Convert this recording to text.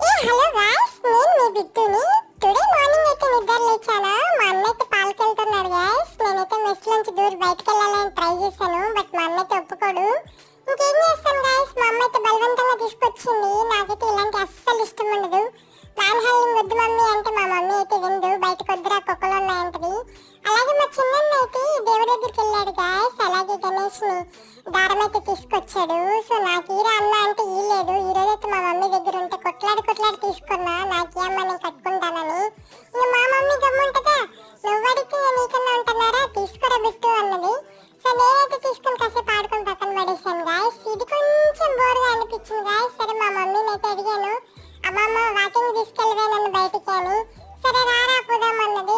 Hello guys, నేను మీ బిట్టుని. Today morning అయితే నిద్ర లేచాను. మా అన్న అయితే పాలకెళ్తున్నాడు గాయ్స్. నేనైతే మెస్ నుంచి దూరం బయటకు వెళ్ళాలని ట్రై చేశాను, బట్ మా అన్న అయితే ఒప్పుకోడు. ఇంకేం చేస్తాను గాయ్స్, మా అమ్మ అయితే బలవంతంగా తీసుకొచ్చింది. నాకైతే ఇలాంటి అస్సలు ఇష్టం ఉండదు. మ్యాన్ హ్యాండింగ్ వద్దు మమ్మీ అంటే మా మమ్మీ అయితే విందు, బయటకు వద్దురా కుక్కలు ఉన్నాయంటది. అలాగే మా చిన్న అయితే దేవుడి దగ్గరికి వెళ్ళాడు గాయ్స్. అలాగే గణేష్ ని దారం అయితే తీసుకొచ్చాడు. సో నాకు ఈరా అన్న అంటే ఈ లేదు. ఈ రోజైతే మా మమ్మీ దగ్గర ఉంటే కొట్లాడి తీసుకున్నా, నాకు ఈ అమ్మ నేను కట్టుకుంటానని. ఇంకా మా మమ్మీ గమ్ముంటదా, నువ్వు అడిగితే నేను నీకన్నా ఉంటున్నారా, తీసుకురా బిట్టు అన్నది. సో నేనైతే తీసుకొని కాసేపు ఆడుకొని పక్కన పడేసాను గాయస్. ఇది కొంచెం బోర్గా అనిపించింది గాయస్. సరే మా మమ్మీని అయితే అడిగాను, అమ్మమ్మ వాకింగ్ తీసుకెళ్ళవే నన్ను బయటికి అని. సరే రారా పోదాం అన్నది.